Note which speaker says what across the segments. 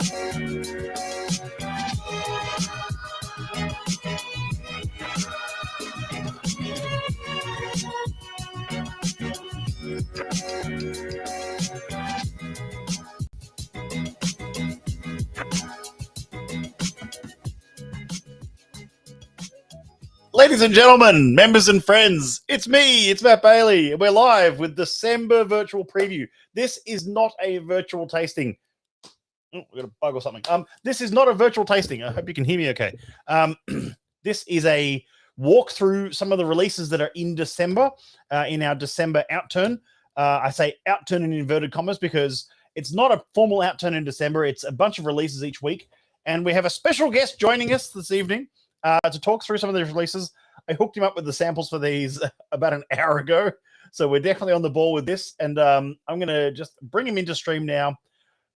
Speaker 1: Ladies and gentlemen, members and friends, it's me, it's Matt Bailey. We're live with December virtual preview. This is not a virtual tasting. Oh, we got a bug or something. This is not a virtual tasting. I hope you can hear me okay. This is a walk through some of the releases that are in December, in our December Outturn. I say Outturn in inverted commas because it's not a formal Outturn in December. It's a bunch of releases each week. And we have a special guest joining us this evening to talk through some of these releases. I hooked him up with the samples for these about an hour ago. So we're definitely on the ball with this. And I'm going to just bring him into stream now.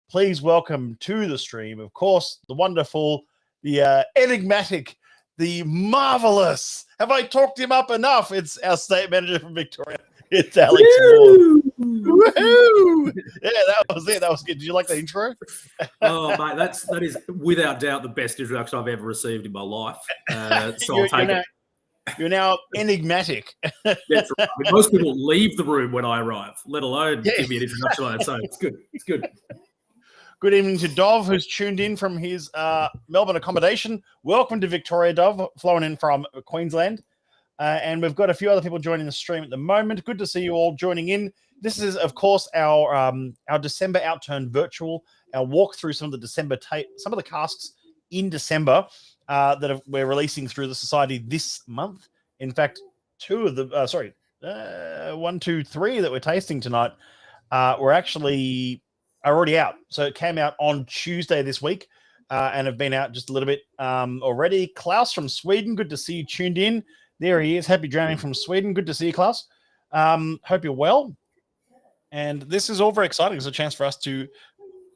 Speaker 1: Please welcome to the stream, of course, the wonderful, the enigmatic, the marvelous. Have I talked him up enough? It's our state manager from Victoria. It's Alex Ward. Woohoo! Yeah, that was it. That was good. Did you like the intro?
Speaker 2: Oh, mate, that is without doubt the best introduction I've ever received in my life. So I'll take it.
Speaker 1: You're now enigmatic.
Speaker 2: That's right. I mean, most people leave the room when I arrive, let alone give me an introduction like that. So it's good. It's good.
Speaker 1: Good evening to Dov, who's tuned in from his Melbourne accommodation. Welcome to Victoria, Dov, flowing in from Queensland. And we've got a few other people joining the stream at the moment. Good to see you all joining in. This is, of course, our December Outturn virtual, our walk through some of the December some of the casks in December we're releasing through the society this month. In fact, two of the one, two, three that we're tasting tonight are already out. So it came out on Tuesday this week and have been out just a little bit already. Klaus from Sweden, good to see you tuned in. There he is. Happy drowning from Sweden. Good to see you, Klaus. Hope you're well. And this is all very exciting. It's a chance for us to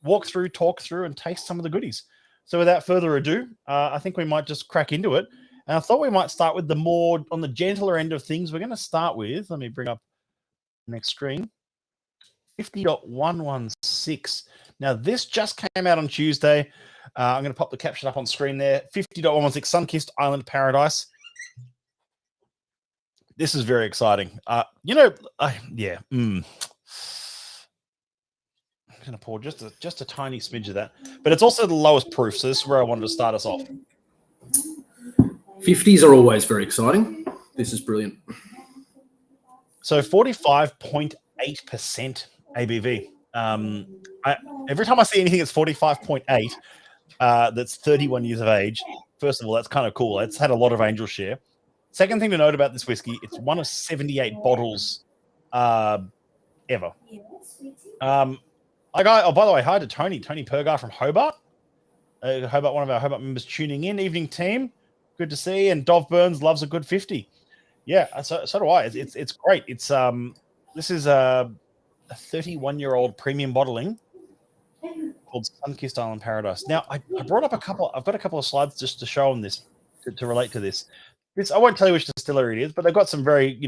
Speaker 1: walk through, talk through, and taste some of the goodies. So without further ado, I think we might just crack into it. And I thought we might start with the more on the gentler end of things. We're going to start with, let me bring up the next screen, 50.116. Now, this just came out on Tuesday. I'm going to pop the caption up on screen there. 50.116 Sun-Kissed Island Paradise. This is very exciting. I'm going to pour just a tiny smidge of that. But it's also the lowest proof, so this is where I wanted to start us off.
Speaker 2: 50s are always very exciting. This is brilliant.
Speaker 1: So 45.8% ABV. Every time I see anything that's 45.8, that's 31 years of age, first of all, that's kind of cool. It's had a lot of angel share. Second thing to note about this whiskey, it's one of 78 bottles ever. By the way, hi to Tony Pergar from Hobart. One of our Hobart members tuning in. Evening team, good to see. And Dov Burns loves a good 50. Yeah, so do I. It's great. It's this is a 31-year-old premium bottling called Sun-Kissed Island Paradise. Now, I brought up I've got a couple of slides just to show them this to relate to this. I won't tell you which distillery it is, but they've got some very,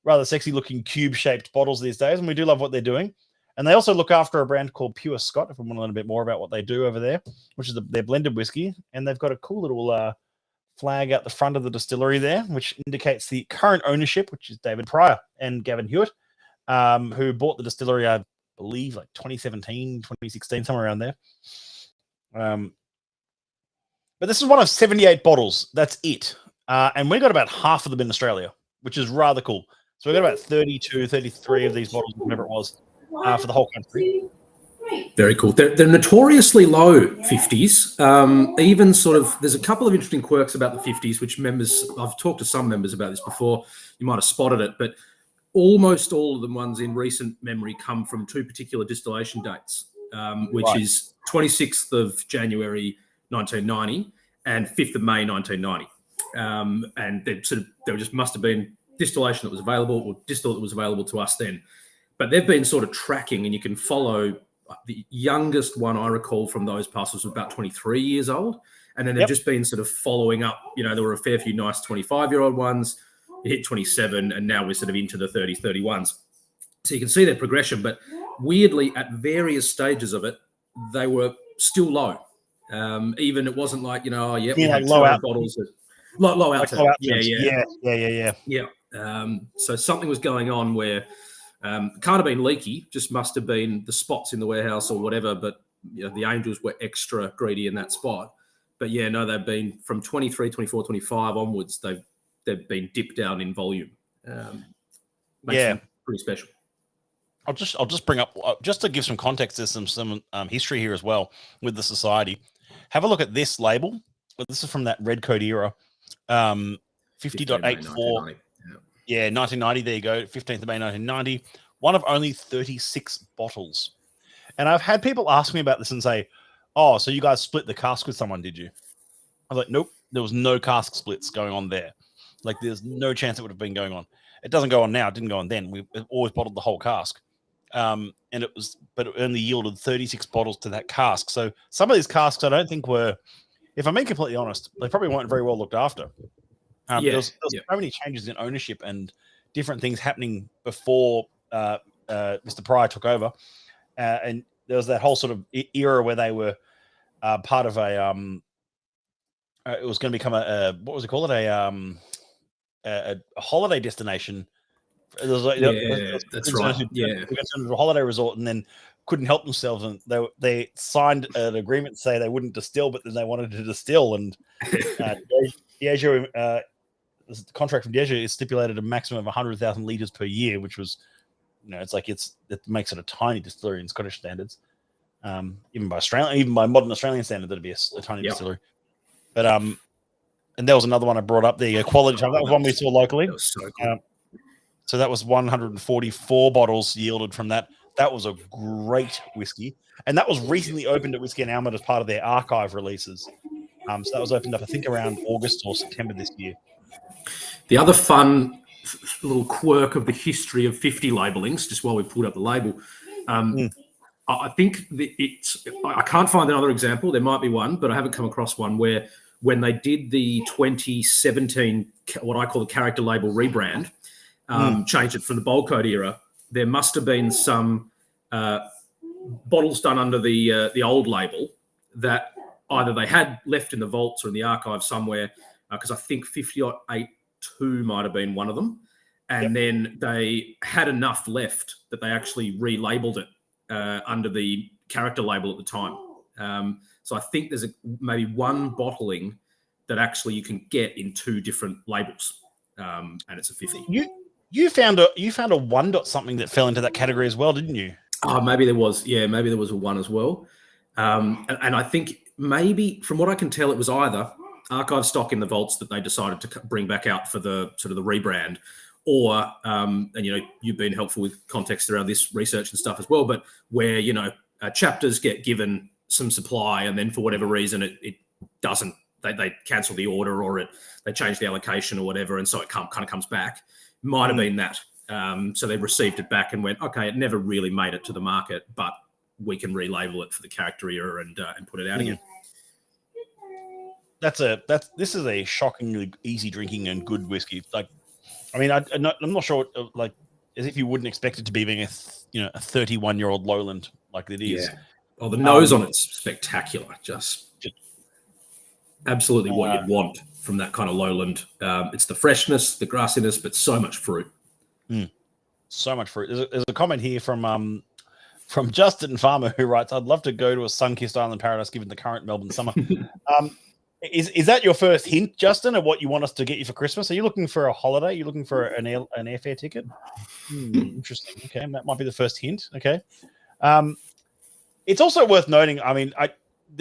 Speaker 1: rather sexy-looking cube-shaped bottles these days, and we do love what they're doing. And they also look after a brand called Pure Scott, if we want to learn a bit more about what they do over there, which is their blended whiskey. And they've got a cool little flag out the front of the distillery there, which indicates the current ownership, which is David Pryor and Gavin Hewitt, who bought the distillery, I believe, like 2017, 2016, somewhere around there. But this is one of 78 bottles. That's it. And we got about half of them in Australia, which is rather cool. So we got about 32, 33 of these bottles, whatever it was, for the whole country.
Speaker 2: Very cool. They're notoriously low 50s. Even sort of, there's a couple of interesting quirks about the 50s, which I've talked to some members about this before. You might have spotted it, but almost all of the ones in recent memory come from two particular distillation dates, which is 26th of January 1990 and 5th of May 1990. And there just must have been distillation that was available, or distillate that was available to us then. But they've been sort of tracking, and you can follow the youngest one I recall from those parcels was about 23 years old. And then they've just been sort of following up. There were a fair few nice 25-year-old ones. It hit 27, and now we're sort of into the 30s, 31s. So you can see their progression. But weirdly, at various stages of it, they were still low. Even it wasn't like, oh, yeah, we
Speaker 1: Yeah,
Speaker 2: had
Speaker 1: like low
Speaker 2: 200
Speaker 1: out,
Speaker 2: bottles. Low out.
Speaker 1: low out
Speaker 2: Yeah,
Speaker 1: terms.
Speaker 2: yeah. So something was going on where can't have been leaky, just must have been the spots in the warehouse or whatever. But the Angels were extra greedy in that spot. But yeah, no, they've been from 23, 24, 25 onwards, they've been dipped down in volume. Makes them pretty special.
Speaker 1: I'll just bring up, just to give some context, there's some history here as well with the society. Have a look at this label. This is from that red code era. 50.84. Yeah, 1990. There you go. 15th of May, 1990. One of only 36 bottles. And I've had people ask me about this and say, oh, so you guys split the cask with someone, did you? I was like, nope, there was no cask splits going on there. Like, there's no chance it would have been going on. It doesn't go on now. It didn't go on then. We always bottled the whole cask. And it only yielded 36 bottles to that cask. So some of these casks I don't think were, if I'm being completely honest, they probably weren't very well looked after. There was so many changes in ownership and different things happening before Mr. Pryor took over. And there was that whole sort of era where they were part of a, it was going to become what was it called? A holiday destination. There was
Speaker 2: that's right.
Speaker 1: We got into a holiday resort and then couldn't help themselves, and they signed an agreement to say they wouldn't distill, but then they wanted to distill. And Diageo, the contract from Diageo is stipulated a maximum of 100,000 liters per year, which was, it's like it makes it a tiny distillery in Scottish standards. Even by modern Australian standards, that'd be a tiny distillery. But and there was another one I brought up. The quality time. That was one we saw locally.
Speaker 2: That was so good.
Speaker 1: So that was 144 bottles yielded from that. That was a great whiskey, and that was recently opened at Whiskey and Almond as part of their archive releases. So that was opened up, I think, around August or September this year.
Speaker 2: The other fun little quirk of the history of 50 labelings, just while we pulled up the label, I think I can't find another example. There might be one, but I haven't come across one where when they did the 2017, what I call the character label rebrand, changed it from the bold code era, there must have been some bottles done under the old label that either they had left in the vaults or in the archive somewhere, because I think 50.82 might have been one of them. And then they had enough left that they actually relabeled it under the character label at the time. So I think there's maybe one bottling that actually you can get in two different labels, and it's a 50.
Speaker 1: You found a one dot something that fell into that category as well, didn't you?
Speaker 2: Oh, maybe there was. Yeah, maybe there was a one as well. And I think maybe, from what I can tell, it was either archive stock in the vaults that they decided to bring back out for the sort of the rebrand, or and you've been helpful with context around this research and stuff as well, but where chapters get given some supply and then for whatever reason it doesn't, they cancel the order, or they change the allocation or whatever, and so it kind of comes back. Might have been that. So they received it back and went, okay, it never really made it to the market, but we can relabel it for the character era and put it out again.
Speaker 1: This is a shockingly easy drinking and good whiskey. Like, I mean, I'm not sure, like, as if you wouldn't expect it to be being a 31-year-old lowland like it is.
Speaker 2: Yeah. Oh, the nose on it's spectacular. Just absolutely what you'd want from that kind of lowland. It's the freshness, the grassiness, but so much fruit.
Speaker 1: So much fruit. There's a comment here from Justin Farmer who writes, "I'd love to go to a sun-kissed island paradise given the current Melbourne summer." Is that your first hint, Justin, of what you want us to get you for Christmas? Are you looking for a holiday? Are you looking for an airfare ticket? Interesting. Okay, that might be the first hint. Okay. It's also worth noting, I mean, I'm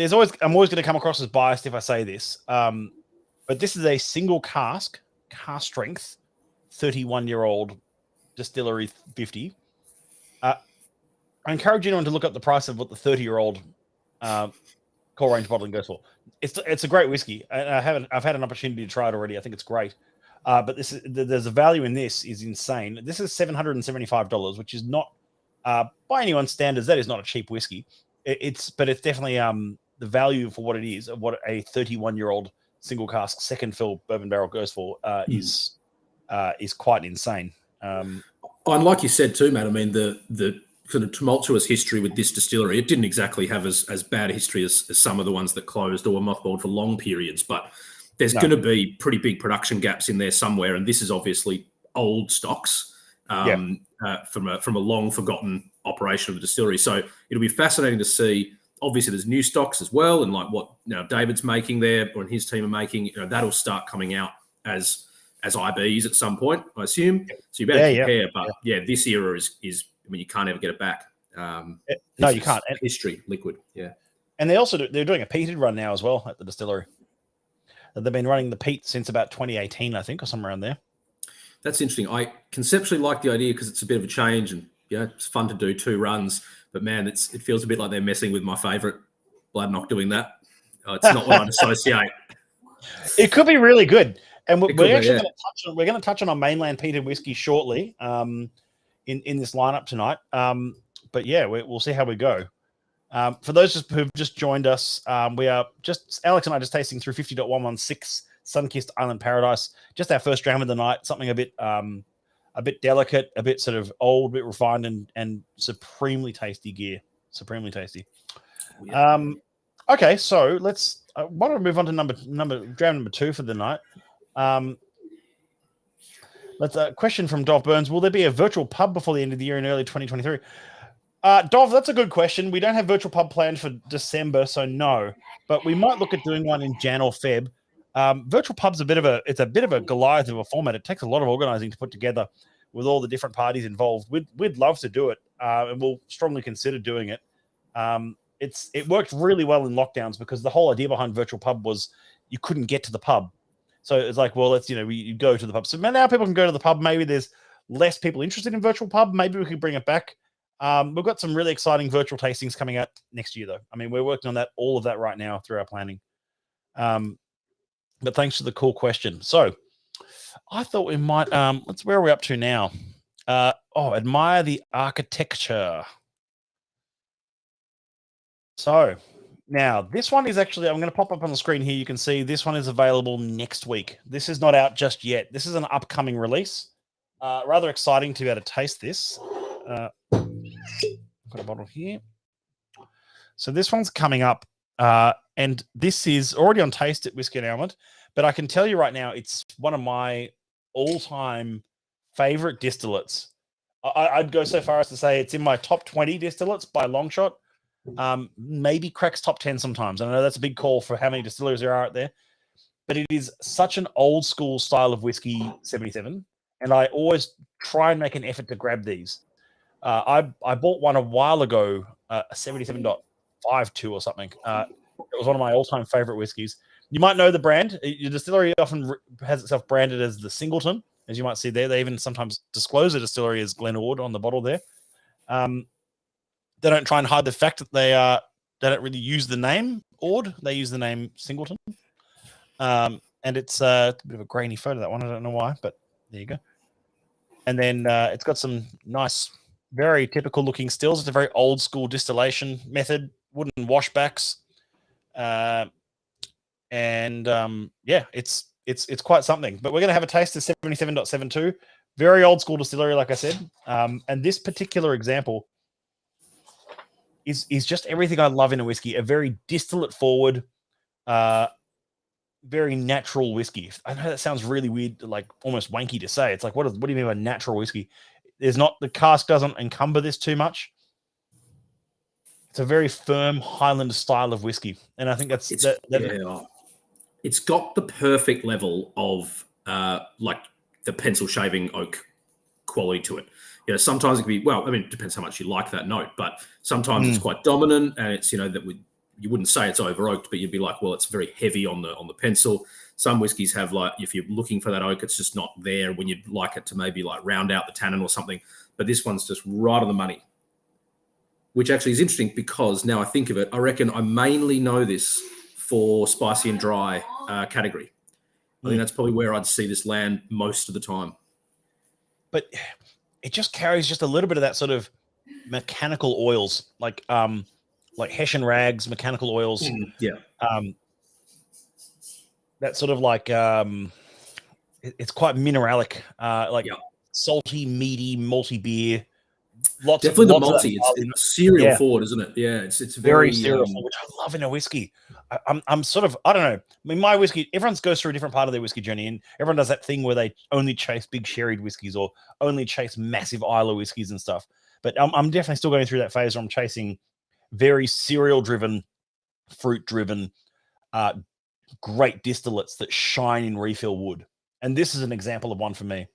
Speaker 1: always going to come across as biased if I say this, but this is a single cask strength, 31-year-old distillery 50. I encourage anyone to look up the price of what the 30-year-old core range bottling goes for. It's a great whiskey. I've had an opportunity to try it already. I think it's great. But there's a value in this is insane. This is $775, which is not by anyone's standards, that is not a cheap whiskey. But it's definitely the value for what it is, of what a 31-year-old single cask second fill bourbon barrel goes for is quite insane.
Speaker 2: And like you said too, Matt, I mean the kind of tumultuous history with this distillery. It didn't exactly have as bad a history as some of the ones that closed or were mothballed for long periods, but there's going to be pretty big production gaps in there somewhere, and this is obviously old stocks from a long forgotten operation of the distillery. So it'll be fascinating to see. Obviously, there's new stocks as well, and like what David's making there or his team are making, that'll start coming out as IBs at some point, I assume. So you better compare. But this era is you can't ever get it back.
Speaker 1: No, you can't.
Speaker 2: History, liquid,
Speaker 1: And they're doing a peated run now as well at the distillery. They've been running the peat since about 2018, I think, or somewhere around there.
Speaker 2: That's interesting. I conceptually like the idea because it's a bit of a change, and it's fun to do 2 runs. But man, it feels a bit like they're messing with my favourite blood knock doing that. It's not what I'd associate.
Speaker 1: It could be really good, and we're actually going to touch on our mainland peated whiskey shortly in this lineup tonight. But yeah, we'll see how we go. For those who've just joined us, we are Alex and I just tasting through 50.116 Sunkissed Island Paradise. Just our first dram of the night. Something a bit delicate, a bit sort of old, a bit refined, and supremely tasty gear. Supremely tasty. Okay, so let's. Why don't we move on to dram number 2 for the night? Let's question from Dov Burns: will there be a virtual pub before the end of the year in early 2023? Dov, that's a good question. We don't have virtual pub planned for December, so no. But we might look at doing one in Jan or Feb. Virtual pub's a bit of a Goliath of a format. It takes a lot of organizing to put together with all the different parties involved. We'd love to do it, and we'll strongly consider doing it. It worked really well in lockdowns because the whole idea behind virtual pub was you couldn't get to the pub. So it's like, well, you go to the pub. So now people can go to the pub. Maybe there's less people interested in virtual pub. Maybe we can bring it back. We've got some really exciting virtual tastings coming out next year, though. I mean, we're working on all of that right now through our planning. But thanks for the cool question. So I thought we might, where are we up to now? Admire the architecture. So now this one is actually, I'm going to pop up on the screen here. You can see this one is available next week. This is not out just yet. This is an upcoming release. Rather exciting to be able to taste this. I've got a bottle here. So this one's coming up, and this is already on taste at Whiskey and Almond, but I can tell you right now, it's one of my all-time favorite distillates. I'd go so far as to say it's in my top 20 distillates by a long shot. Maybe cracks top 10 sometimes. I know that's a big call for how many distilleries there are out there, but it is such an old school style of whiskey, 77, and I always try and make an effort to grab these. I bought one a while ago, a 77.52 or something. It was one of my all-time favorite whiskeys. You might know the brand. Your distillery often has itself branded as the Singleton, as you might see there. They even sometimes disclose a distillery as Glen Ord on the bottle there. They don't try and hide the fact that they don't really use the name Ord. They use the name Singleton. And it's a bit of a grainy photo, that one. I don't know why, but there you go. And then it's got some nice, very typical looking stills. It's a very old school distillation method, wooden washbacks. It's quite something. But we're going to have a taste of 77.72. Very old school distillery, like I said. And this particular example is just everything I love in a whiskey. A very distillate forward, very natural whiskey. I know that sounds really weird, like almost wanky to say. It's like, what do you mean by natural whiskey? The cask doesn't encumber this too much. It's a very firm Highland style of whiskey, and I think
Speaker 2: it's got the perfect level of like the pencil shaving oak quality to it. Sometimes it can be, it depends how much you like that note, but sometimes it's quite dominant, and it's that you wouldn't say it's over oaked, but you'd be like, well, it's very heavy on the pencil. Some whiskies have, like, if you're looking for that oak, it's just not there when you'd like it to maybe like round out the tannin or something. But this one's just right on the money, which actually is interesting because now I think of it, I reckon I mainly know this for spicy and dry category. I think that's probably where I'd see this land most of the time.
Speaker 1: But it just carries just a little bit of that sort of mechanical oils, like Hessian rags, mechanical oils. That sort of like it's quite mineralic, salty, meaty, malty beer.
Speaker 2: Definitely the
Speaker 1: lots of that
Speaker 2: malty.
Speaker 1: barley.
Speaker 2: It's cereal
Speaker 1: Yeah,
Speaker 2: forward, isn't it? Yeah, it's
Speaker 1: very
Speaker 2: very
Speaker 1: cereal, which I love in a whiskey. I'm sort of, I don't know. I mean, my whiskey, everyone goes through a different part of their whiskey journey, and everyone does that thing where they only chase big sherried whiskeys or only chase massive Islay whiskeys and stuff. But I'm definitely still going through that phase where I'm chasing very cereal driven, fruit driven, uh, great distillates that shine in refill wood. And this is an example of one for me.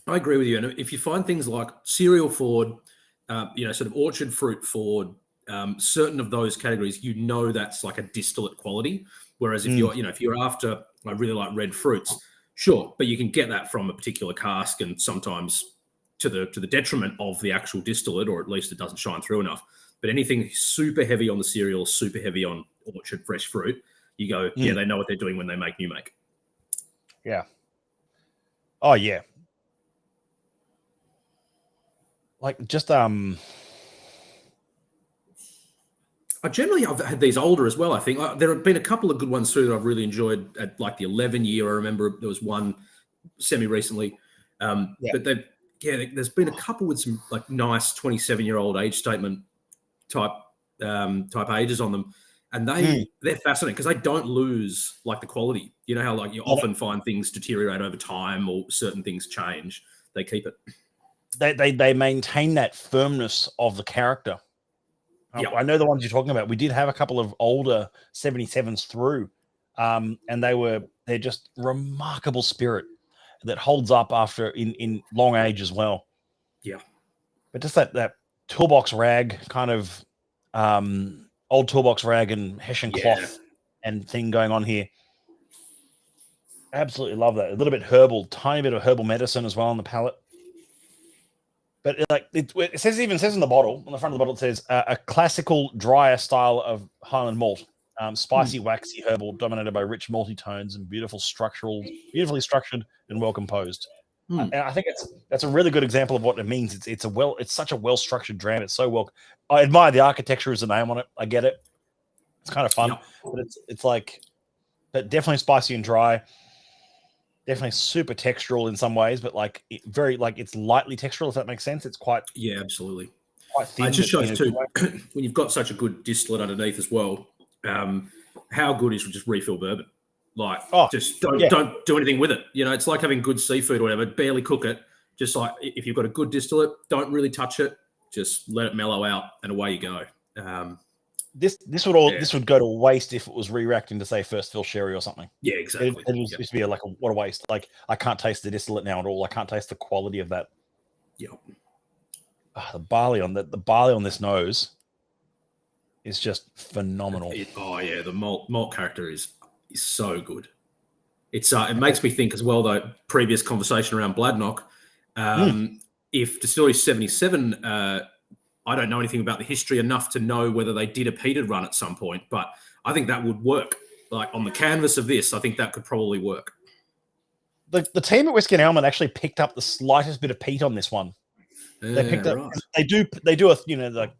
Speaker 2: I agree with you. And if you find things like cereal forward, sort of orchard fruit forward, certain of those categories, that's like a distillate quality. Whereas if you're after, I really like red fruits, sure, but you can get that from a particular cask, and sometimes to the detriment of the actual distillate, or at least it doesn't shine through enough. But anything super heavy on the cereal, super heavy on orchard fresh fruit, you go, yeah, they know what they're doing when they make new make.
Speaker 1: Yeah. Oh yeah. Like just
Speaker 2: I've had these older as well. I think there have been a couple of good ones too that I've really enjoyed at like the 11 year. I remember there was one semi recently, but there's been a couple with some like nice 27-year-old age statement type ages on them, and they're fascinating because they don't lose like the quality. You know how like you often find things deteriorate over time or certain things change. They keep it.
Speaker 1: They maintain that firmness of the character. I know the ones you're talking about. We did have a couple of older 77s through, and they're just remarkable spirit that holds up after in long age as well.
Speaker 2: Yeah,
Speaker 1: but just that toolbox rag kind of old toolbox rag and Hessian cloth and thing going on here. Absolutely love that. A little bit herbal, tiny bit of herbal medicine as well on the palate. But it says in the bottle, on the front of the bottle, it says a classical, drier style of Highland malt, spicy, waxy, herbal, dominated by rich malty tones and beautifully structured and well composed. And I think that's a really good example of what it means. It's such a well structured dram. It's so well. I admire the architecture as the name on it. I get it. It's kind of fun, but but definitely spicy and dry. Definitely super textural in some ways, but it's lightly textural, if that makes sense. It's quite
Speaker 2: absolutely.
Speaker 1: Quite thin.
Speaker 2: It just shows too when you've got such a good distillate underneath as well. How good is just refill bourbon? Like, just don't do anything with it. It's like having good seafood or whatever. Barely cook it. Just like if you've got a good distillate, don't really touch it. Just let it mellow out, and away you go.
Speaker 1: This would go to waste if it was re-racked into, say, first fill sherry or something.
Speaker 2: Yeah, exactly.
Speaker 1: It used to be what a waste. Like, I can't taste the distillate now at all. I can't taste the quality of that.
Speaker 2: Yeah.
Speaker 1: The barley on this nose is just phenomenal.
Speaker 2: The malt character is so good. It makes me think as well, though, previous conversation around Bladnoch. If Distillery 77, I don't know anything about the history enough to know whether they did a peated run at some point, but I think that would work. Like on the canvas of this, I think that could probably work.
Speaker 1: The team at Whiskey and Almond actually picked up the slightest bit of peat on this one. They picked up. Right. They do like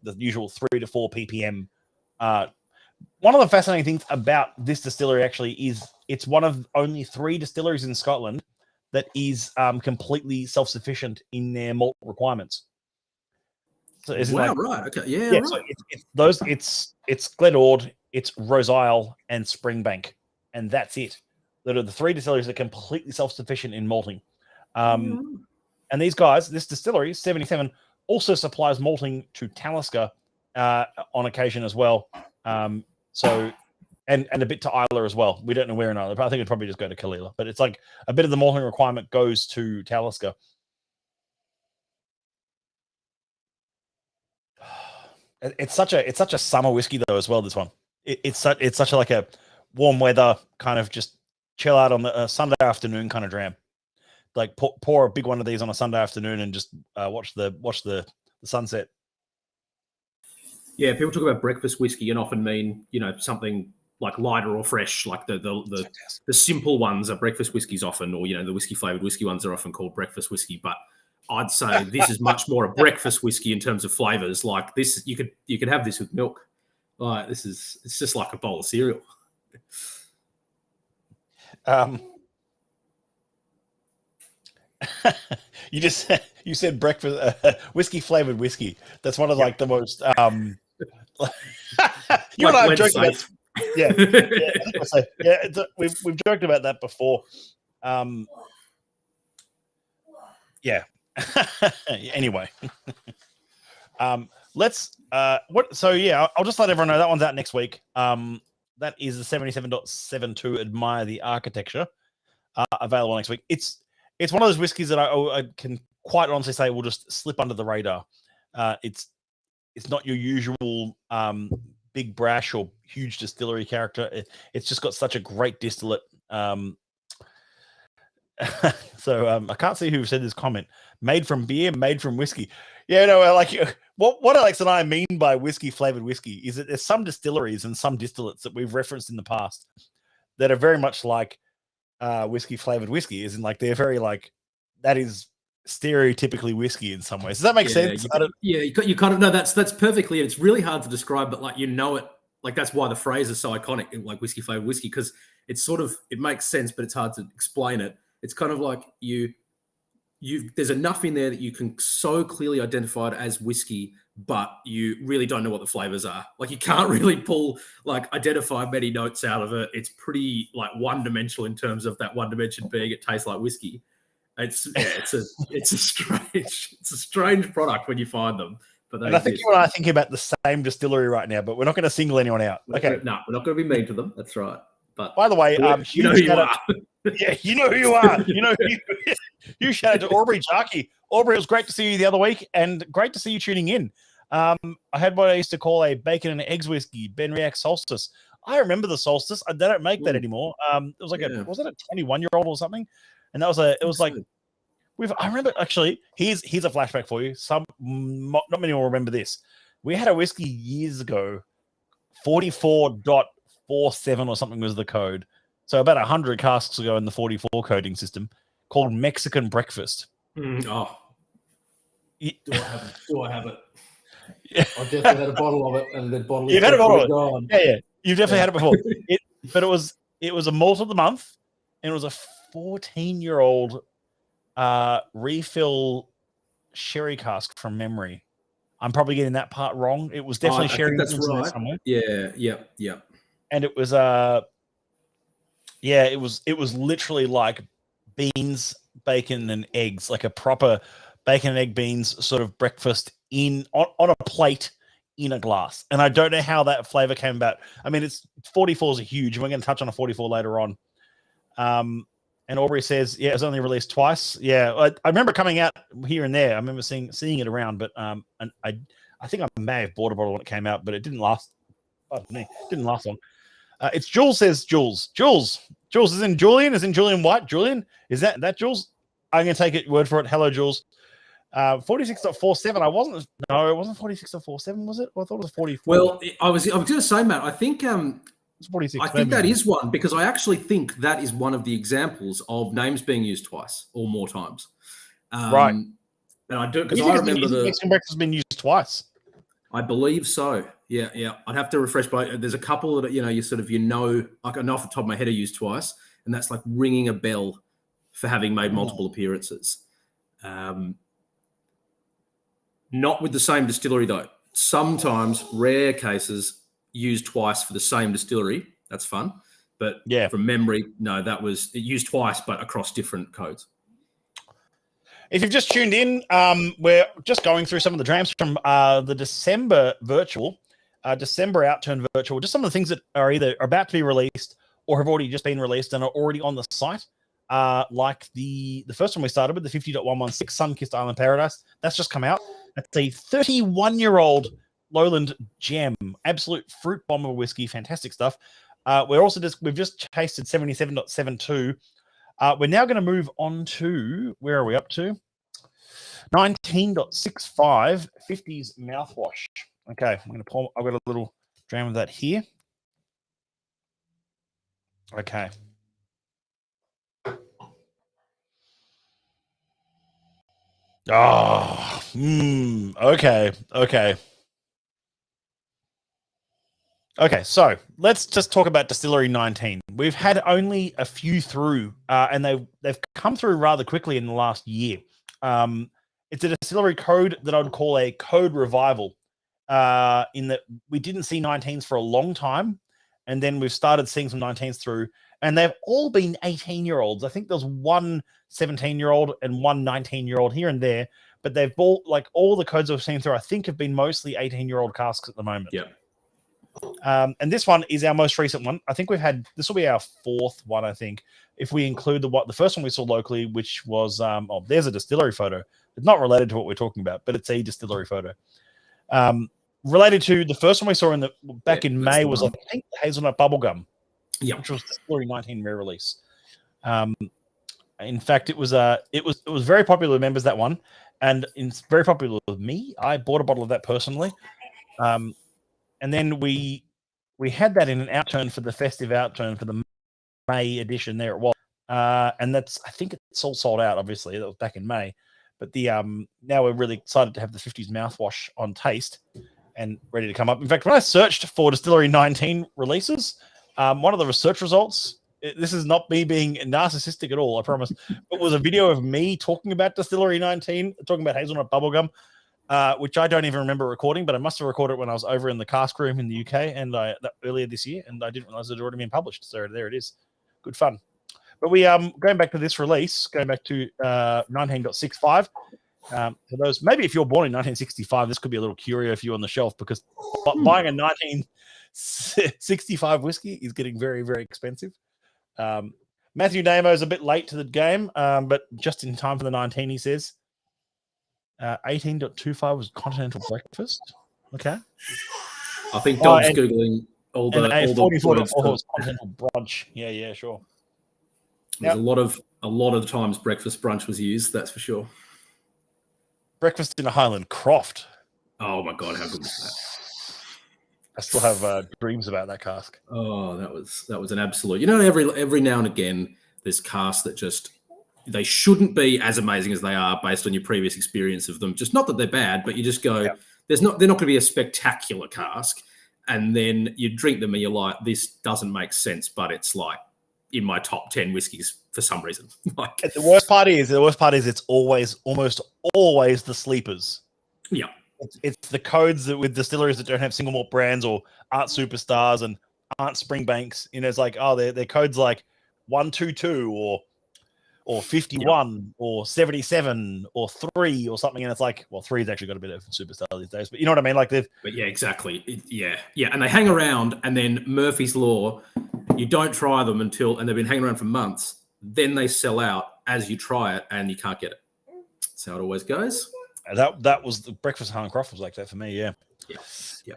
Speaker 1: the usual 3 to 4 ppm. One of the fascinating things about this distillery actually is it's one of only 3 distilleries in Scotland that is completely self-sufficient in their malt requirements. So
Speaker 2: right, okay, yeah. Right.
Speaker 1: So it's Glenord, it's Rose Isle, and Springbank, and that's it. That are the 3 distilleries that are completely self-sufficient in malting. And these guys, this distillery, 77, also supplies malting to Talisker on occasion as well. So, and a bit to Isla as well. We don't know where in Isla, but I think it'd probably just go to Kalila. But it's like a bit of the malting requirement goes to Talisker. It's such a summer whiskey though as well. This one, it's such a warm weather kind of just chill out on the Sunday afternoon kind of dram. Like pour a big one of these on a Sunday afternoon and just watch the sunset.
Speaker 2: Yeah, people talk about breakfast whiskey and often mean something like lighter or fresh, like the simple ones are breakfast whiskeys often, or the whiskey flavored whiskey ones are often called breakfast whiskey. But I'd say this is much more a breakfast whiskey in terms of flavors. Like this, you could have this with milk. Like it's just like a bowl of cereal.
Speaker 1: You said breakfast whiskey flavored whiskey. That's one of
Speaker 2: Yep.
Speaker 1: like the most you
Speaker 2: Like
Speaker 1: and I have
Speaker 2: when
Speaker 1: joked about.
Speaker 2: safe.
Speaker 1: Yeah, I think we'll say, yeah. We've joked about that before. Yeah. Anyway, let's what. So yeah, I'll just let everyone know that one's out next week. That is the 77.72 Admire the Architecture, available next week. It's one of those whiskies that I can quite honestly say will just slip under the radar. It's not your usual big brash or huge distillery character. It's just got such a great distillate. So I can't see who said this comment. Made from beer, made from whiskey. Yeah, no, like what Alex and I mean by whiskey flavored whiskey is that there's some distilleries and some distillates that we've referenced in the past that are very much like whiskey flavored whiskey, is in like they're very like that is stereotypically whiskey in some ways. Does that make sense?
Speaker 2: You kind of know that's perfectly. It's really hard to describe, but like it, like that's why the phrase is so iconic, like whiskey flavored whiskey, because it's sort of it makes sense, but it's hard to explain it. It's kind of like there's enough in there that you can so clearly identify it as whiskey, but you really don't know what the flavors are. Like you can't really identify many notes out of it. It's pretty like one dimensional in terms of that one dimension being it tastes like whiskey. It's a strange product when you find them. But
Speaker 1: I think you and I are thinking about the same distillery right now, but we're not going to single anyone out. Okay,
Speaker 2: no, we're not going to be mean to them. That's right. But
Speaker 1: by the way,
Speaker 2: you know who you are.
Speaker 1: Yeah, you know who you are. You shout out to Aubrey Jarkey. Aubrey, it was great to see you the other week, and great to see you tuning in. I had what I used to call a bacon and eggs whiskey, Ben Riach Solstice. I remember the Solstice. They don't make that anymore. It was like was it a 21-year-old or something? And that was I remember actually. Here's a flashback for you. Not many will remember this. We had a whiskey years ago, 44.47 or something was the code. So about 100 casks ago in the 44 coding system, called Mexican Breakfast.
Speaker 2: Oh, do I have it?
Speaker 1: Yeah.
Speaker 2: I've definitely had a bottle of it, and the bottle is
Speaker 1: You've had a bottle of it.
Speaker 2: Gone.
Speaker 1: Yeah. You've definitely had it before. But it was a malt of the month, and it was a 14-year-old refill sherry cask from memory. I'm probably getting that part wrong. It was definitely sherry.
Speaker 2: That's right. Somewhere. Yeah.
Speaker 1: And it was it was literally like beans, bacon, and eggs, like a proper bacon and egg beans sort of breakfast on a plate in a glass. And I don't know how that flavor came about. I mean, 44s are huge. We're going to touch on a 44 later on. And Aubrey says, yeah, it was only released twice. Yeah, I remember coming out here and there. I remember seeing it around, but and I think I may have bought a bottle when it came out, but it didn't last. Pardon me, it didn't last long. It's Jules says Jules is in Julian, White. Julian, is that Jules? I'm going to take it word for it. Hello, Jules. 46.47. It wasn't 46.47, was it? I thought it was 44.
Speaker 2: Well, I was going to say, Matt, I think
Speaker 1: it's 46.
Speaker 2: I think that is one, because I actually think that is one of the examples of names being used twice or more times.
Speaker 1: Right.
Speaker 2: And I do, because I remember the
Speaker 1: Mexican breakfast has been used twice.
Speaker 2: I believe so. Yeah. I'd have to refresh, but there's a couple that like I know off the top of my head are used twice, and that's like ringing a bell for having made multiple appearances. Not with the same distillery though. Sometimes, rare cases, used twice for the same distillery. That's fun, but from memory, no, that was used twice, but across different codes.
Speaker 1: If you've just tuned in, we're just going through some of the drams from the December virtual, December Outturn virtual, just some of the things that are either about to be released or have already just been released and are already on the site. Like the first one we started with, the 50.116 Sun-Kissed Island Paradise. That's just come out. That's a 31-year-old Lowland gem, absolute fruit bomb of whiskey, fantastic stuff. We've just tasted 77.72. We're now going to move on to, where are we up to? 19.65 50s mouthwash. Okay, I'm going to pull. I've got a little dram of that here. Okay. Oh, okay. Okay, so let's just talk about Distillery 19. We've had only a few through, and they've come through rather quickly in the last year. It's a distillery code that I would call a code revival, in that we didn't see 19s for a long time, and then we've started seeing some 19s through, and they've all been 18-year-olds. I think there's one 17-year-old and one 19-year-old here and there, but they've all, like all the codes I've seen through, I think have been mostly 18-year-old casks at the moment.
Speaker 2: Yeah.
Speaker 1: And this one is our most recent one. I think we've had, this will be our fourth one, I think, if we include the first one we saw locally, which was, there's a distillery photo. It's not related to what we're talking about, but it's a distillery photo. Related to the first one we saw back in May was, I think, the hazelnut bubblegum, which was Distillery 19 rare release. In fact, it was very popular with members, that one, and it's very popular with me. I bought a bottle of that personally. And then we had that in an outturn for the festive outturn for the May edition. There it was, and I think it's all sold out. Obviously, that was back in May, but now we're really excited to have the 50s mouthwash on taste and ready to come up. In fact, when I searched for Distillery 19 releases, one of the research results, this is not me being narcissistic at all, I promise, but was a video of me talking about Distillery 19, talking about hazelnut bubblegum. Which I don't even remember recording, but I must have recorded it when I was over in the cask room in the UK and earlier this year, and I didn't realize it had already been published. So there it is. Good fun. But we going back to this release, going back to 19.65. For those, maybe if you're born in 1965, this could be a little curio for you on the shelf, because buying a 1965 whiskey is getting very, very expensive. Matthew Namo is a bit late to the game, but just in time for the 19, he says. 18.25 was Continental Breakfast. Okay.
Speaker 2: I think Dom's Googling all the
Speaker 1: 44.4 was Continental Brunch. Yeah, sure.
Speaker 2: There's a lot of the times breakfast brunch was used, that's for sure.
Speaker 1: Breakfast in a Highland Croft.
Speaker 2: Oh my God, how good was that?
Speaker 1: I still have dreams about that cask.
Speaker 2: Oh, that was an absolute. You know, every now and again, there's casks that just, they shouldn't be as amazing as they are based on your previous experience of them. Just not that they're bad, but you just go, they're not going to be a spectacular cask. And then you drink them and you're like, this doesn't make sense, but it's like in my top 10 whiskeys for some reason. Like,
Speaker 1: the worst part is it's almost always the sleepers.
Speaker 2: Yeah.
Speaker 1: It's the codes that with distilleries that don't have single malt brands or aren't superstars and aren't Springbanks. You know, it's like, oh, they're codes like 122 or 51 or 77 or 3 or something, and it's like, well, 3's actually got a bit of superstar these days, but you know what I mean? Like but
Speaker 2: yeah, exactly. Yeah, and they hang around, and then Murphy's Law, you don't try them and they've been hanging around for months, then they sell out as you try it and you can't get it. That's how it always goes.
Speaker 1: That was the Breakfast Highland Croft was like that for me. Yeah.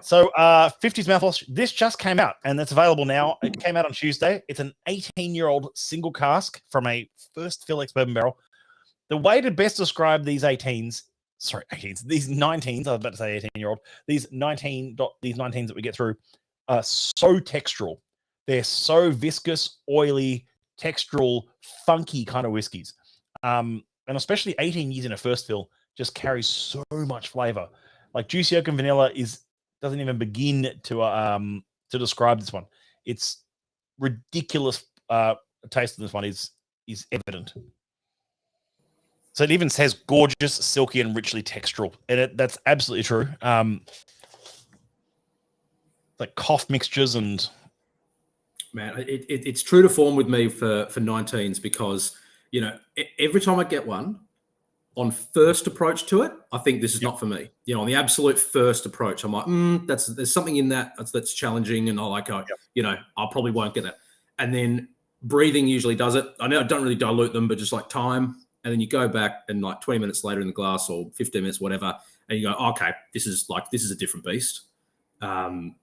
Speaker 1: So 50s mouthwash, this just came out and that's available now. It came out on Tuesday. It's an 18-year-old single cask from a first fill ex-bourbon barrel. The way to best describe these 19s, these 19s, I was about to say 18-year-old, these 19s that we get through are so textural. They're so viscous, oily, textural, funky kind of whiskeys. And especially 18 years in a first fill just carries so much flavor. Like juicy oak and vanilla doesn't even begin to describe this one. It's ridiculous. Taste of this one is evident. So it even says gorgeous, silky, and richly textural, and that's absolutely true. Like cough mixtures and
Speaker 2: man, it's true to form with me for 19s, because you know every time I get one, on first approach to it, I think this is not for me. You know, on the absolute first approach, I'm like, there's something in that's challenging, and I probably won't get that. And then breathing usually does it. I know I don't really dilute them, but just like time, and then you go back and like 20 minutes later in the glass or 15 minutes, whatever, and you go, okay, this is a different beast. And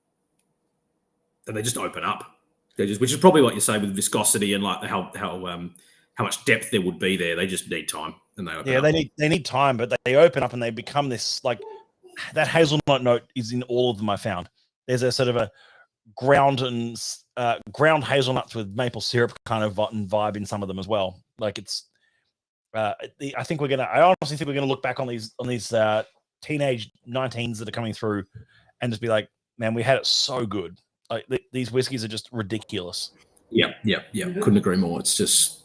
Speaker 2: they just open up. Which is probably what you say with viscosity and like how much depth there would be there. They just need time. And they open up.
Speaker 1: They need time, but they open up and they become this, like, that hazelnut note is in all of them. I found there's a sort of a ground hazelnuts with maple syrup kind of vibe in some of them as well. Like it's, I honestly think we're gonna look back on these teenage 19s that are coming through and just be like, man, we had it so good. Like these whiskeys are just ridiculous.
Speaker 2: Yeah. Couldn't agree more. It's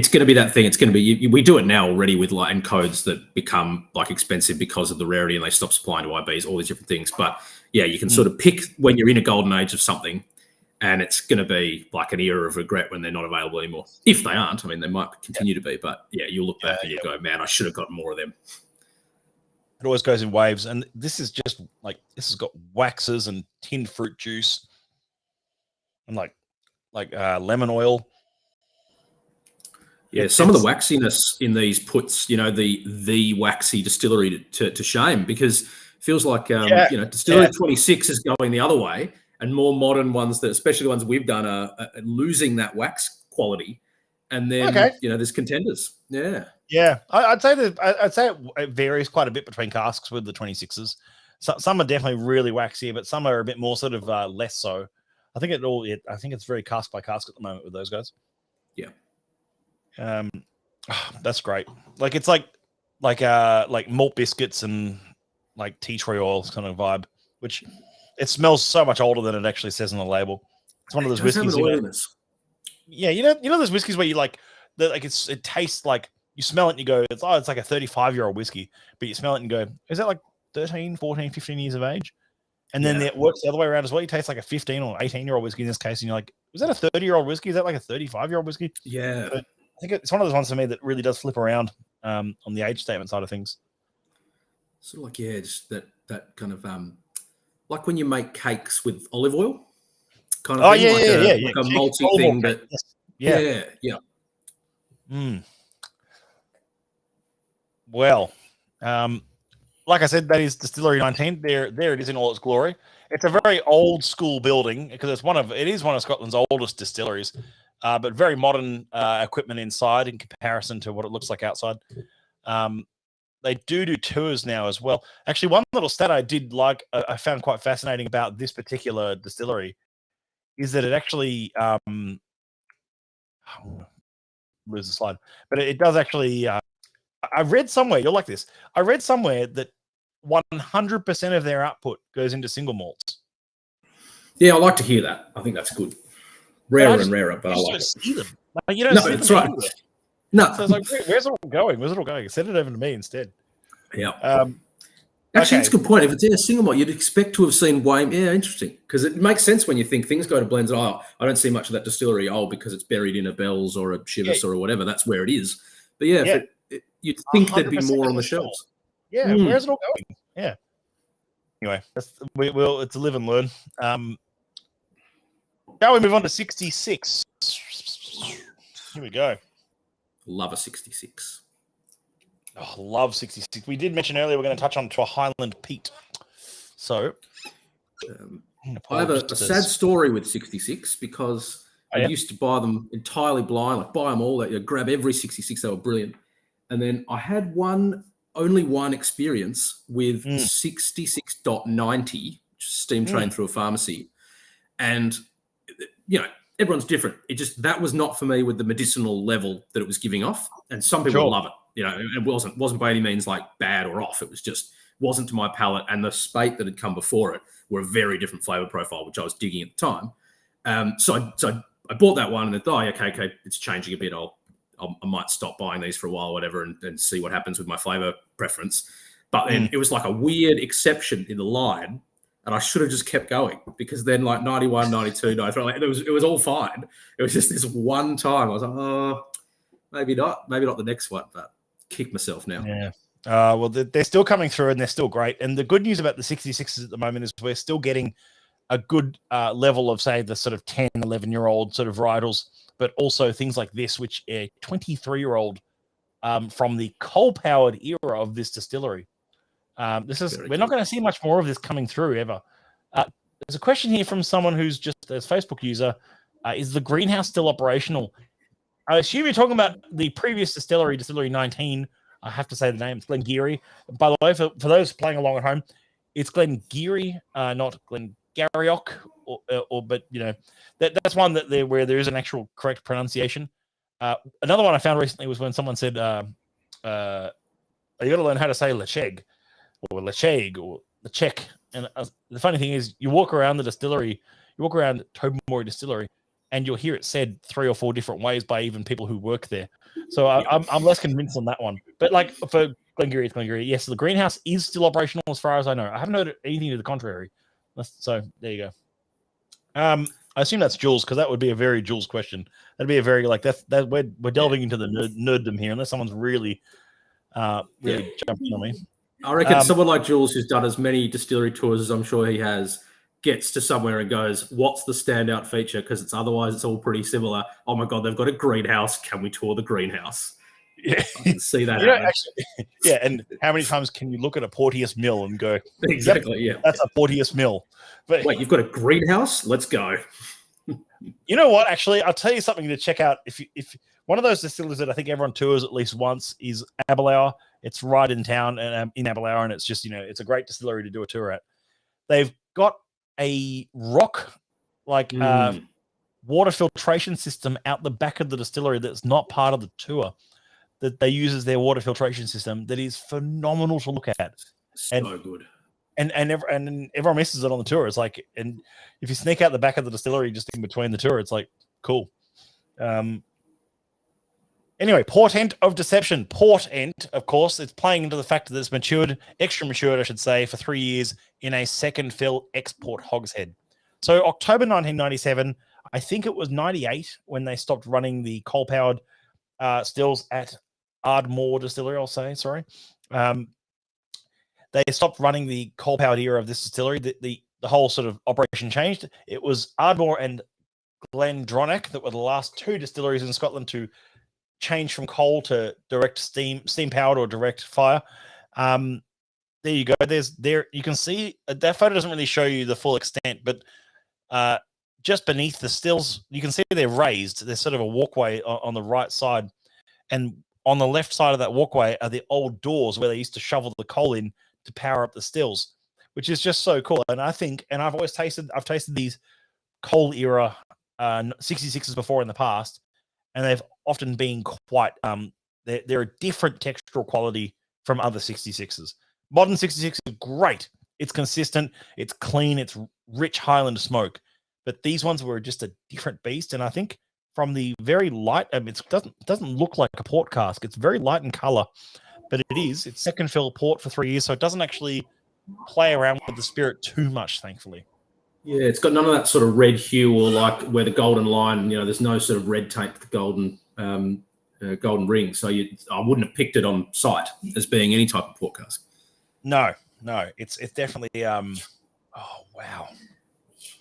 Speaker 2: going to be that thing. It's going to be, we do it now already with like codes that become like expensive because of the rarity and they stop supplying to IBs, all these different things. But yeah, you can sort of pick when you're in a golden age of something, and it's going to be like an era of regret when they're not available anymore. If they aren't, I mean, they might continue to be, but yeah, you'll look back and you go, man, I should have gotten more of them.
Speaker 1: It always goes in waves, and this is just like, this has got waxes and tinned fruit juice and like lemon oil.
Speaker 2: Yeah, some of the waxiness in these puts, the waxy distillery to shame, because it feels like, Distillery 26 is going the other way, and more modern ones, that especially the ones we've done, are losing that wax quality. And then, there's contenders. Yeah.
Speaker 1: Yeah, I'd say it varies quite a bit between casks with the 26s. Some are definitely really waxy, but some are a bit more sort of less so. I think it's very cask by cask at the moment with those guys.
Speaker 2: Yeah.
Speaker 1: That's great. Like it's like malt biscuits and like tea tree oil kind of vibe, which it smells so much older than it actually says on the label. It's one of those whiskeys. Yeah, you know those whiskeys where you like it tastes like, you smell it and you go, it's like a 35-year-old whiskey, but you smell it and go, is that like 13, 14, 15 years of age? And then it works the other way around as well. You taste like a 15 or 18-year-old whiskey in this case, and you're like, is that a 30-year-old whiskey? Is that like a 35-year-old whiskey?
Speaker 2: Yeah.
Speaker 1: But I think it's one of those ones for me that really does flip around on the age statement side of things.
Speaker 2: Sort of like, just that kind of like when you make cakes with olive oil kind of thing. Like a multi thing that yeah.
Speaker 1: Well, like I said, that is Distillery 19. There it is in all its glory. It's a very old school building because it is one of Scotland's oldest distilleries, but very modern equipment inside in comparison to what it looks like outside. They do tours now as well. Actually, one little stat I found quite fascinating about this particular distillery is that it actually lose the slide, but it does actually. I read somewhere, you'll like this. I read somewhere that 100% of their output goes into single malts.
Speaker 2: Yeah, I like to hear that. I think that's good. Rarer and rarer, but I like it.
Speaker 1: See them. Like, you don't see
Speaker 2: that's
Speaker 1: them
Speaker 2: right.
Speaker 1: anywhere.
Speaker 2: No.
Speaker 1: So I was like, where's it all going? Where's it all going? Send it over to me instead.
Speaker 2: Yeah. Actually, it's a good point. If it's in a single malt, you'd expect to have seen way. Yeah, interesting. Because it makes sense when you think things go to blends. I don't see much of that distillery. Because it's buried in a Bell's or a Chivas or whatever. That's where it is. But you'd think there'd be more on the shelves.
Speaker 1: Yeah, where's it all going? Yeah. Anyway, it's a live and learn. Now we move on to 66. Here we go.
Speaker 2: Love a 66.
Speaker 1: Oh, love 66. We did mention earlier we're going to touch on to a Highland Peat. So,
Speaker 2: I have a sad story with 66 because I used to buy them entirely blind, like buy them all, grab every 66. They were brilliant. And then I had only one experience with 66.90, steam train through a pharmacy. And, everyone's different. That was not for me with the medicinal level that it was giving off. And some people love it. It wasn't by any means like bad or off. It was just wasn't to my palate. And the spate that had come before it were a very different flavor profile, which I was digging at the time. So I bought that one and thought, okay, it's changing a bit. I might stop buying these for a while, or whatever, and see what happens with my flavor preference. But then it was like a weird exception in the line, and I should have just kept going because then like 91, 92, 93, like, it was all fine. It was just this one time I was like, oh, maybe not the next one, but kick myself now.
Speaker 1: Yeah. Well, they're still coming through and they're still great. And the good news about the 66s at the moment is we're still getting a good level of, say, the sort of 10, 11-year-old sort of varietals, but also things like this, which a 23-year-old from the coal-powered era of this distillery. We're not going to see much more of this coming through ever. There's a question here from someone who's just a Facebook user. Is the greenhouse still operational? I assume you're talking about the previous distillery, Distillery 19. I have to say the name. It's Glengarry. By the way, for those playing along at home, it's Glengarry, not Glengarrioch. But that's one where there is an actual correct pronunciation. Another one I found recently was when someone said, "You got to learn how to say Lecheg or Lecheg or Lechek." And the funny thing is, you walk around the distillery, You walk around Tobermory Distillery, and you'll hear it said 3 or 4 different ways by even people who work there. So I'm less convinced on that one. But like for Glengarry, it's Glengarry. Yes, the greenhouse is still operational as far as I know. I haven't heard anything to the contrary. So there you go. I assume that's Jules, because that would be a very Jules question. That'd be a very like that we're delving into the nerddom here, unless someone's really jumping on me.
Speaker 2: I reckon someone like Jules, who's done as many distillery tours as I'm sure he has, gets to somewhere and goes, "What's the standout feature?" Because otherwise it's all pretty similar. Oh my god, they've got a greenhouse. Can we tour the greenhouse?
Speaker 1: Yeah,
Speaker 2: I can see that.
Speaker 1: Actually, yeah. And how many times can you look at a Porteous mill and go,
Speaker 2: exactly,
Speaker 1: yep, that's a Porteous mill? But
Speaker 2: wait, you've got a greenhouse? Let's go.
Speaker 1: You know what? Actually, I'll tell you something to check out. If one of those distilleries that I think everyone tours at least once is Aberlour. It's right in town and in Aberlour, and it's just it's a great distillery to do a tour at. They've got a rock water filtration system out the back of the distillery that's not part of the tour, that they use as their water filtration system. That is phenomenal to look at.
Speaker 2: So good.
Speaker 1: And everyone misses it on the tour. It's like, and if you sneak out the back of the distillery just in between the tour, it's like cool. Anyway, Portent of Deception. Portent, of course, it's playing into the fact that it's matured, extra matured, I should say, for 3 years in a second fill export hogshead. So October 1997, I think it was 98 when they stopped running the coal-powered stills at Ardmore Distillery, I'll say, sorry. They stopped running the coal-powered era of this distillery. The whole sort of operation changed. It was Ardmore and Glendronach that were the last 2 distilleries in Scotland to change from coal to direct steam-powered or direct fire. There you go. You can see that photo doesn't really show you the full extent, but just beneath the stills, you can see they're raised. There's sort of a walkway on the right side, and on the left side of that walkway are the old doors where they used to shovel the coal in to power up the stills, which is just so cool. And I think, and I've tasted these coal era 66s before in the past, and they've often been quite they're a different textural quality from other 66s. Modern 66 is great. It's consistent, it's clean, it's rich Highland smoke. But these ones were just a different beast. And I think from the very light, it doesn't look like a port cask. It's very light in color, but it's second fill port for 3 years, so it doesn't actually play around with the spirit too much, thankfully.
Speaker 2: Yeah, it's got none of that sort of red hue or like where the golden line, there's no sort of red tape with the golden ring. So I wouldn't have picked it on sight as being any type of port cask.
Speaker 1: No, it's definitely. Oh wow!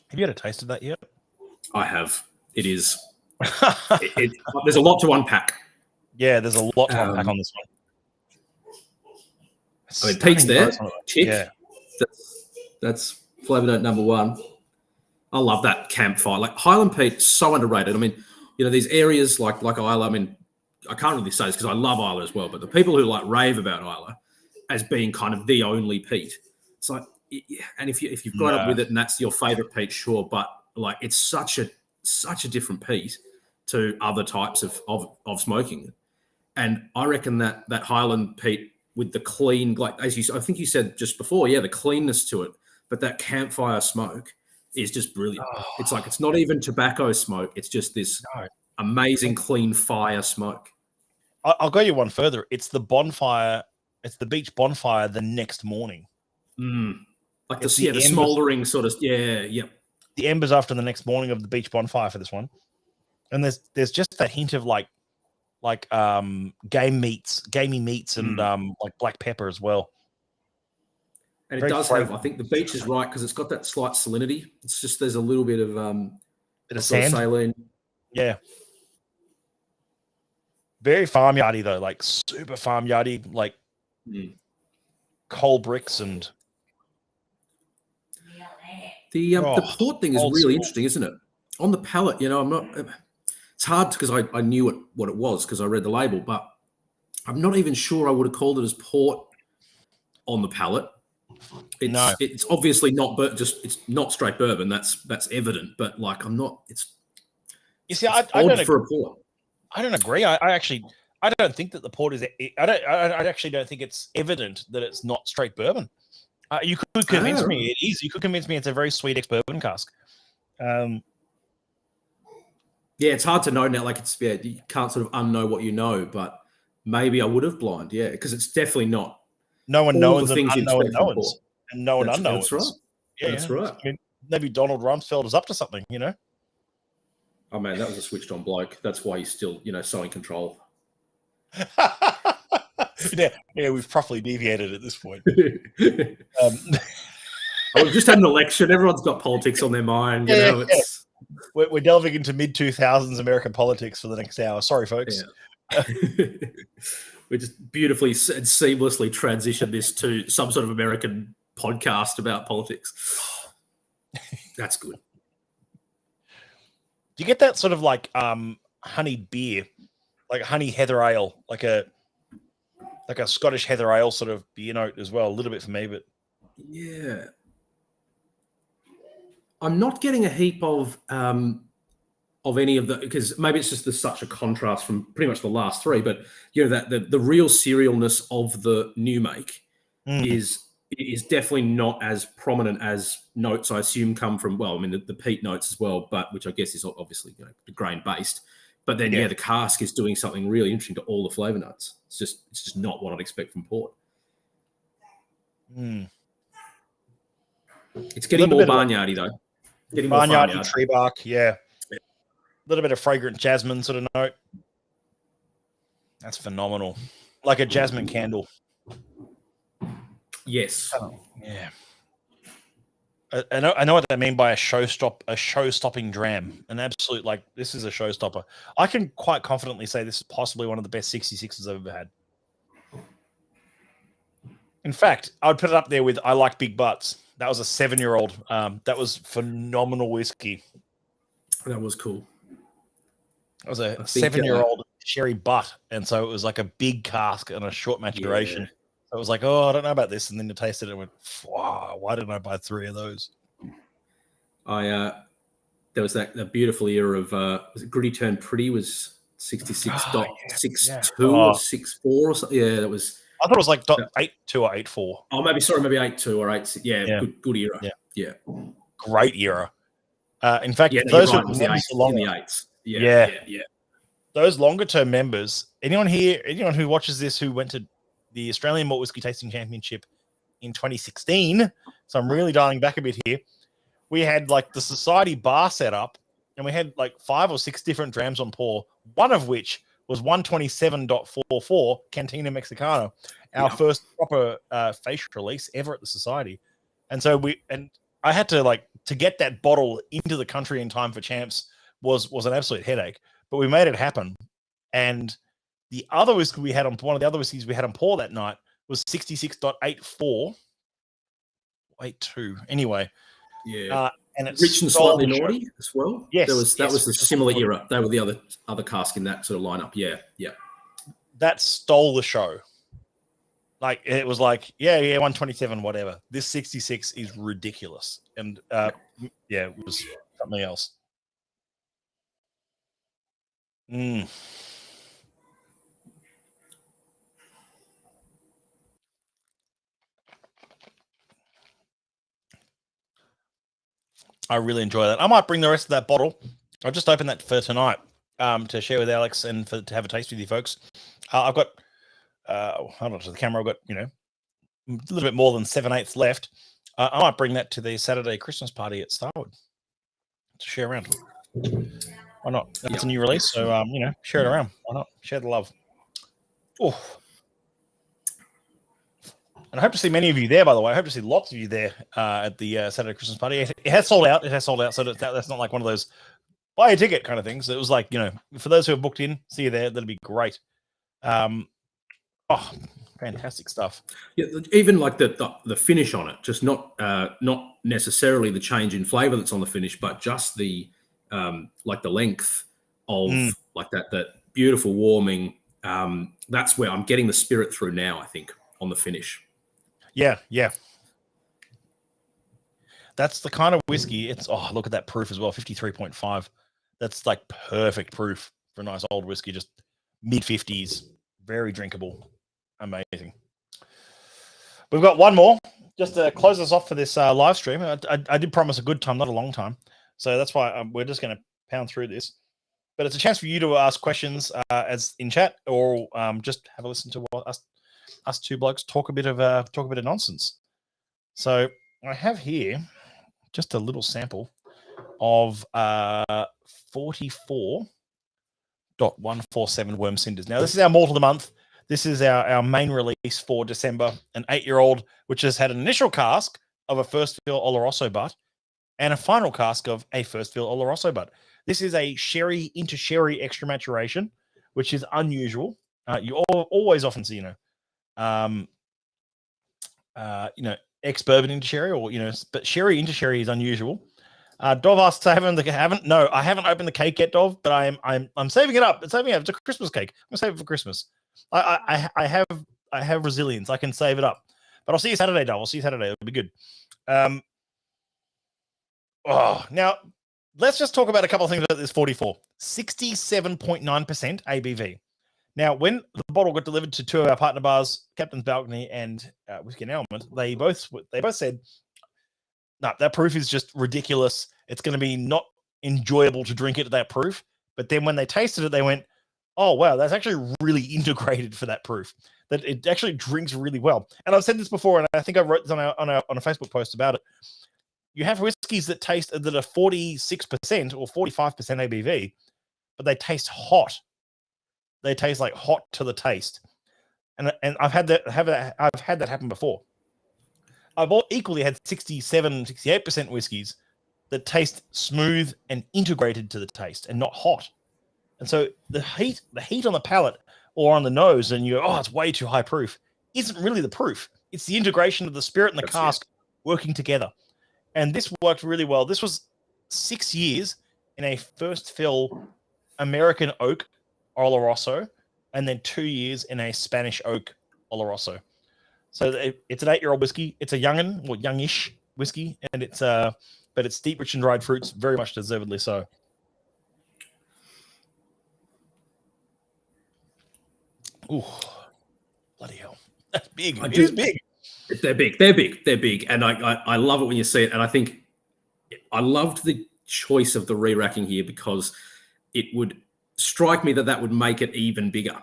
Speaker 1: Have you had a taste of that yet?
Speaker 2: I have. It is. There's a lot to unpack.
Speaker 1: Yeah, there's a lot to unpack on this one.
Speaker 2: I mean, Pete's there. Chick.
Speaker 1: Yeah.
Speaker 2: That's flavour note number 1. I love that campfire. Like Highland Peat, so underrated. I mean, these areas like Isla. I mean, I can't really say this because I love Isla as well, but the people who rave about Isla as being kind of the only peat. It's like, and if you've grown up with it and that's your favourite peat, sure, but like it's such a different peat to other types of smoking. And I reckon that Highland peat with the clean, like I think you said just before, the cleanness to it, but that campfire smoke is just brilliant. Oh. It's like it's not even tobacco smoke. It's just this amazing clean fire smoke.
Speaker 1: I'll go you one further. It's the bonfire. It's the beach bonfire the next morning.
Speaker 2: Like the smouldering sort of The
Speaker 1: embers after the next morning of the beach bonfire for this one, and there's just that hint of like gamey meats, and like black pepper as well.
Speaker 2: And it does have, I think the beach is right because it's got that slight salinity. It's just there's a little bit of
Speaker 1: sand.
Speaker 2: Saline.
Speaker 1: Yeah. Very farmyardy though, like super farmyardy, like coal bricks and
Speaker 2: the port thing is really interesting, isn't it? On the palate, I'm not. It's hard because I knew what it was because I read the label, but I'm not even sure I would have called it as port on the palate. It's obviously not, but it's not straight bourbon. That's evident. But like, I'm not.
Speaker 1: I don't agree. I don't think that the port is. I actually don't think it's evident that it's not straight bourbon. You could convince me it is. You could convince me it's a very sweet ex-bourbon cask.
Speaker 2: Yeah, it's hard to know now. Like you can't sort of unknow what you know, but maybe I would have blind. Yeah, because it's definitely not
Speaker 1: no one
Speaker 2: all
Speaker 1: knowns
Speaker 2: the
Speaker 1: and
Speaker 2: things you
Speaker 1: unknown
Speaker 2: expect from
Speaker 1: knowns
Speaker 2: Port.
Speaker 1: and known unknowns.
Speaker 2: That's right.
Speaker 1: Yeah,
Speaker 2: That's
Speaker 1: yeah.
Speaker 2: right.
Speaker 1: I mean, maybe Donald Rumsfeld is up to something, you know?
Speaker 2: Oh man, that was a switched on bloke. That's why he's still, so in control.
Speaker 1: Yeah, we've properly deviated at this point.
Speaker 2: We've just had an election. Everyone's got politics on their mind. It's
Speaker 1: we're delving into mid-2000s American politics for the next hour. Sorry, folks.
Speaker 2: Yeah. We just beautifully and seamlessly transitioned this to some sort of American podcast about politics. That's good.
Speaker 1: Do you get that sort of like honeyed beer, like honey heather ale, like a Scottish heather ale sort of beer note as well? A little bit for me, but
Speaker 2: yeah, I'm not getting a heap of any of the, because maybe it's just such a contrast from pretty much the last three, but that the real cerealness of the new make is definitely not as prominent as notes I assume come from, well, I mean the peat notes as well, but which I guess is obviously grain based. But then the cask is doing something really interesting to all the flavor notes. It's just not what I'd expect from port. It's getting more barnyardy though. Getting more
Speaker 1: barnyardy, tree bark, yeah. A little bit of fragrant jasmine sort of note. That's phenomenal. Like a jasmine candle.
Speaker 2: Yes.
Speaker 1: Yeah. I know what they mean by a show-stopping dram. An absolute, like, this is a showstopper. I can quite confidently say this is possibly one of the best 66s I've ever had. In fact, I would put it up there with I Like Big Butts. That was a 7-year-old. That was phenomenal whiskey. That
Speaker 2: was cool.
Speaker 1: It was a 7-year-old sherry butt, and so it was like a big cask and a short maturation.
Speaker 2: Yeah.
Speaker 1: So it was like, oh, I don't know about this, and then you tasted it and went, wow, why didn't I buy 3 of those?
Speaker 2: There was that beautiful era of was it Gritty Turned Pretty was 66.62 or 64 or something. Yeah, that was.
Speaker 1: I thought it was like .82 or 84.
Speaker 2: Oh, maybe 82 or 86. Yeah. Good era. Yeah.
Speaker 1: Great era. In fact,
Speaker 2: those who was the 8s. Yeah.
Speaker 1: Those longer term members, anyone who watches this who went to the Australian Malt Whisky Tasting Championship in 2016, so I'm really dialing back a bit here, we had like the society bar set up, and we had like 5 or 6 different drams on pour, one of which was 127.44 Cantina Mexicana, our first proper face release ever at the society. And so I had to to get that bottle into the country in time for champs was an absolute headache, but we made it happen. And the other whiskey we had on one of the other whiskeys we had on pour that night was 66.84, 82. Anyway, and it's
Speaker 2: rich and slightly naughty as well.
Speaker 1: Yes,
Speaker 2: that was the similar era. They were the other cask in that sort of lineup. Yeah.
Speaker 1: That stole the show. Like it was like 127, whatever. This 66 is ridiculous, and it was something else. I really enjoy that. I might bring the rest of that bottle. I'll just open that for tonight to share with Alex and to have a taste with you folks. I've got, hold on to the camera. I've got, a little bit more than 7/8 left. I might bring that to the Saturday Christmas party at Starwood to share around. Why not? It's a new release, so share it around. Why not? Share the love. Oh. And I hope to see many of you there, by the way. I hope to see lots of you there at the Saturday Christmas party. It has sold out. So that's not like one of those buy a ticket kind of things. It was like, for those who have booked in, see you there. That'll be great. Fantastic stuff. Yeah,
Speaker 2: even like the finish on it, just not necessarily the change in flavor that's on the finish, but just the like the length of like that beautiful warming. That's where I'm getting the spirit through now, I think, on the finish.
Speaker 1: Yeah. That's the kind of whiskey. It's look at that proof as well, 53.5. That's like perfect proof for a nice old whiskey, just mid-50s, very drinkable. Amazing. We've got one more just to close us off for this live stream. I did promise a good time, not a long time. So that's why we're just going to pound through this. But it's a chance for you to ask questions as in chat, or just have a listen to what us two blokes talk a bit of nonsense. So I have here just a little sample of 44.147 worm cinders. Now, this is our malt of the month. This is our main release for December, an 8-year-old, which has had an initial cask of a first fill Oloroso butt and a final cask of a first fill Oloroso butt. This is a sherry into sherry extra maturation, which is unusual. You always often see, ex-bourbon into sherry, or, but sherry into sherry is unusual. Dov asks, I haven't opened the cake yet, Dov, but I'm saving it up. It's a Christmas cake. I'm gonna save it for Christmas. I have resilience. I can save it up. But I'll see you Saturday, Dov. I'll see you Saturday. It'll be good. Now let's just talk about a couple of things about this 44. 67.9% ABV. Now, when the bottle got delivered to two of our partner bars, Captain's Balcony and Whiskey and Element, they both said, no, that proof is just ridiculous. It's going to be not enjoyable to drink it at that proof. But then when they tasted it, they went, oh, wow, that's actually really integrated for that proof, that it actually drinks really well. And I've said this before, and I think I wrote this on a Facebook post about it. You have whiskeys that taste that are 46% or 45% ABV, but they taste hot. They taste like hot to the taste. And I've had that happen before. I've equally had 67, 68% whiskeys that taste smooth and integrated to the taste and not hot. And so the heat on the palate or on the nose, and you go, oh, it's way too high proof, isn't really the proof. It's the integration of the spirit and the cask working together. And this worked really well. This was 6 years in a first fill American oak Oloroso, and then 2 years in a Spanish oak Oloroso. So it's an 8-year-old whiskey. It's a youngin' or youngish whiskey, and but it's deep, rich, and dried fruits, very much deservedly so. Ooh, bloody hell! That's big. It is big.
Speaker 2: They're big. They're big. They're big, and I love it when you see it. And I think I loved the choice of the re-racking here, because it would strike me that would make it even bigger.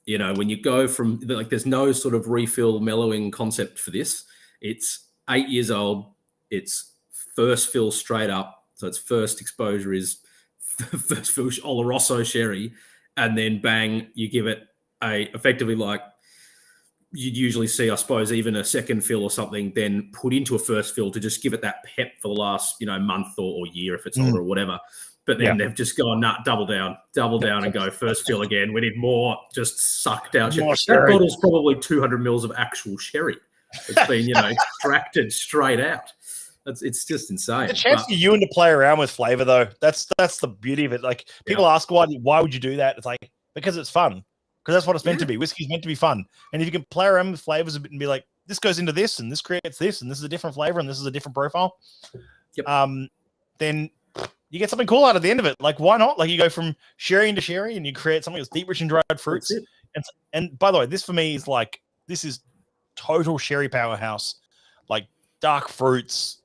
Speaker 2: When you go from, like, there's no sort of refill mellowing concept for this. It's 8 years old. It's first fill straight up. So its first exposure is first fill Oloroso sherry. And then bang, you give it effectively like you'd usually see, I suppose, even a second fill or something, then put into a first fill to just give it that pep for the last, month or year if it's older or whatever. But then they've just gone, double down and go first fill again. We need more just sucked out sherry. That bottle's probably 200 mils of actual sherry. It's been, extracted straight out. It's just insane.
Speaker 1: It's a chance for you to play around with flavor, though. That's the beauty of it. Like, people ask, why would you do that? It's like, because it's fun. Because that's what it's meant to be. Whiskey's meant to be fun. And if you can play around with flavors a bit and be like, this goes into this, and this creates this, and this is a different flavor, and this is a different profile, then you get something cool out of the end of it. Like, why not? Like, you go from sherry into sherry, and you create something that's deep, rich, and dried fruits. And by the way, this for me is like, this is total sherry powerhouse. Like, dark fruits,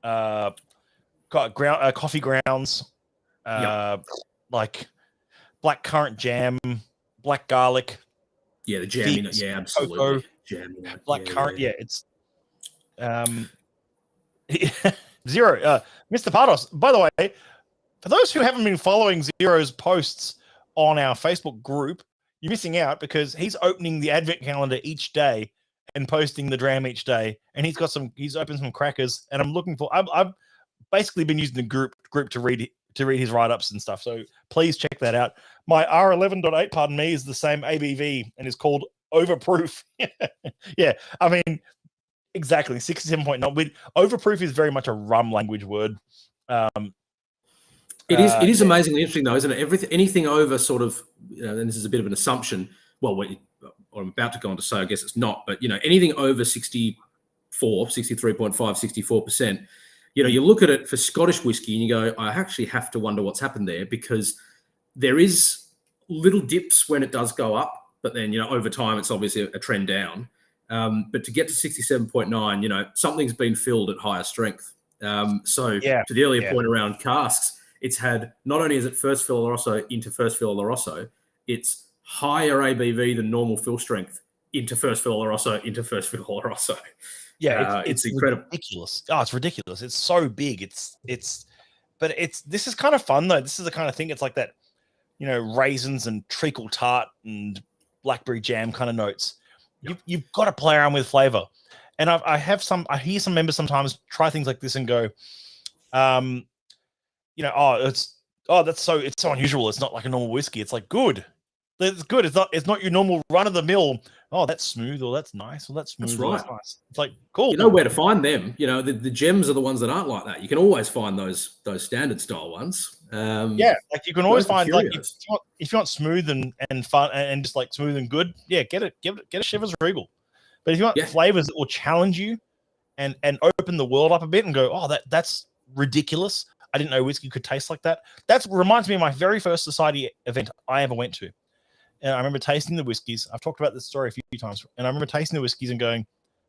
Speaker 1: coffee grounds, like black currant jam, black garlic.
Speaker 2: Yeah, the jam in it. Yeah, absolutely.
Speaker 1: Cocoa,
Speaker 2: jam in it.
Speaker 1: Black currant. Yeah, it's Zero. Mr. Pardos, by the way, for those who haven't been following Zero's posts on our Facebook group, you're missing out, because he's opening the advent calendar each day and posting the dram each day. And he's opened some crackers, and I'm looking for, I've basically been using the group to read his write-ups and stuff. So please check that out. My R11.8, pardon me, is the same ABV and is called Overproof. Yeah, I mean, exactly, 67.9. Overproof is very much a rum language word.
Speaker 2: It is amazingly interesting, though, isn't it? Anything over sort of, and this is a bit of an assumption. Well, I'm about to go on to say, I guess it's not, but anything over 63.5, 64%. You look at it for Scottish whiskey and you go, I actually have to wonder what's happened there, because there is little dips when it does go up, but then, over time, it's obviously a trend down. But to get to 67.9, something's been filled at higher strength. So
Speaker 1: Yeah,
Speaker 2: to the earlier
Speaker 1: yeah.
Speaker 2: point around casks, it's had, not only is it first fill Oloroso into first fill Oloroso, it's higher ABV than normal fill strength into first fill Oloroso into first fill Oloroso.
Speaker 1: Yeah,
Speaker 2: It's
Speaker 1: it's
Speaker 2: incredible.
Speaker 1: ridiculous. Oh, it's ridiculous. It's so big. But this is kind of fun though. This is the kind of thing. It's like that, raisins and treacle tart and blackberry jam kind of notes.
Speaker 2: Yep.
Speaker 1: You've got to play around with flavor. And I hear some members sometimes try things like this and go, it's so unusual. It's not like a normal whiskey. It's like good. It's good. It's not your normal run of the mill. Oh, that's smooth, or that's nice, or that's smooth.
Speaker 2: That's
Speaker 1: or
Speaker 2: right.
Speaker 1: That's nice. It's like cool.
Speaker 2: You know where to find them. The gems are the ones that aren't like that. You can always find those standard style ones.
Speaker 1: Yeah, like you can always find like if you want smooth and fun and just like smooth and good, yeah, get a Shivers Regal. But if you want flavors that will challenge you and open the world up a bit and go, oh, that's ridiculous. I didn't know whiskey could taste like that. That reminds me of my very first society event I ever went to. And I remember tasting the whiskeys. I've talked about this story a few times. And I remember tasting the whiskeys and going,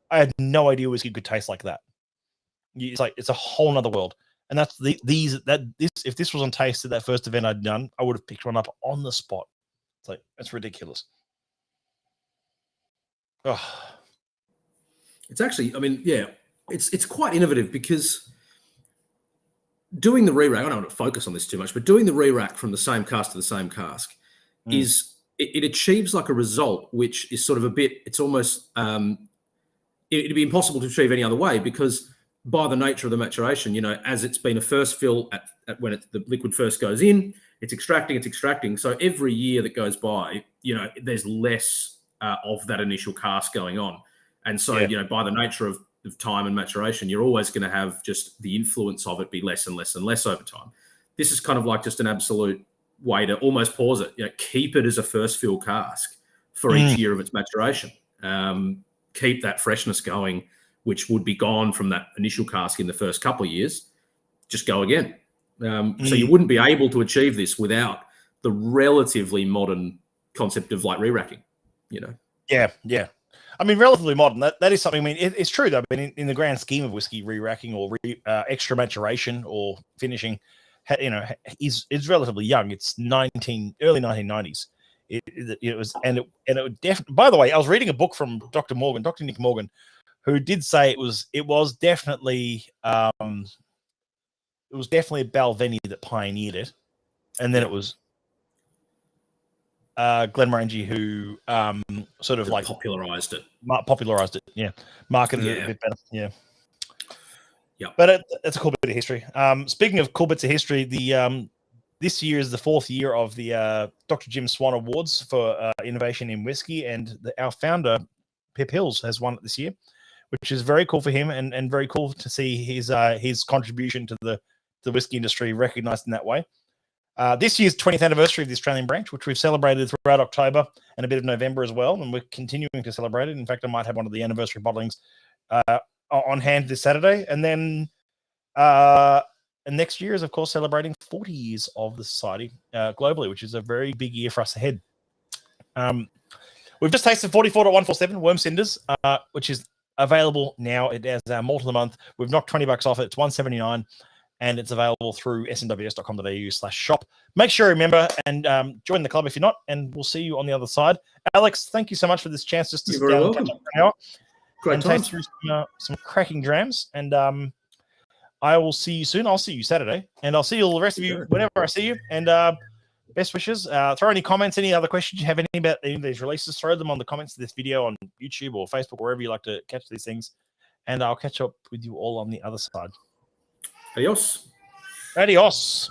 Speaker 1: I had no idea whiskey could taste like that. It's like it's a whole nother world. And that's if this was on taste at that first event I'd done, I would have picked one up on the spot. It's like that's ridiculous. Oh.
Speaker 2: It's actually, it's quite innovative because doing the re-rack, I don't want to focus on this too much, but doing the re-rack from the same cask to the same cask is it achieves like a result which is sort of a bit, it's almost it'd be impossible to achieve any other way, because by the nature of the maturation, as it's been a first fill at when the liquid first goes in, it's extracting. So every year that goes by, there's less of that initial cask going on. And so, by the nature of time and maturation, you're always going to have just the influence of it be less and less and less over time. This is kind of like just an absolute way to almost pause it. Keep it as a first fill cask for each year of its maturation. Keep that freshness going, which would be gone from that initial cask in the first couple of years. Just go again. So you wouldn't be able to achieve this without the relatively modern concept of like re-racking,
Speaker 1: Yeah. I mean, relatively modern. That is something. I mean, it's true though. But in the grand scheme of whiskey, re-racking or extra maturation or finishing, is relatively young. It's early 1990s. It was, and it would definitely. By the way, I was reading a book from Dr. Nick Morgan, who did say it was definitely Balvenie that pioneered it, and then it was Glenmorangie who sort of like
Speaker 2: popularized it.
Speaker 1: Yeah, marketed it a bit better. Yeah.
Speaker 2: Yeah,
Speaker 1: but it's a cool bit of history. Speaking of cool bits of history, this year is the 4th year of the Dr. Jim Swan Awards for innovation in whiskey, and our founder Pip Hills has won it this year, which is very cool for him and very cool to see his contribution to the whiskey industry recognized in that way. This year's 20th anniversary of the Australian branch, which we've celebrated throughout October and a bit of November as well, and we're continuing to celebrate it. In fact, I might have one of the anniversary bottlings on hand this Saturday, and then and next year is, of course, celebrating 40 years of the society globally, which is a very big year for us ahead. We've just tasted 44.147 Worm Cinders, which is available now. It has our malt of the month. We've knocked $20 off it. It's $1.79, and it's available through snws.com.au/shop. Make sure you remember and join the club if you're not, and we'll see you on the other side. Alex, thank you so much for this chance just to sit down and catch up for an hour.
Speaker 2: Great time.
Speaker 1: Taste through some cracking drams, and I will see you soon. I'll see you Saturday, and I'll see all the rest of you whenever I see you. And best wishes. Throw any comments, any other questions you have about any of these releases, throw them on the comments of this video on YouTube or Facebook, wherever you like to catch these things. And I'll catch up with you all on the other side.
Speaker 2: Adios.
Speaker 1: Adios.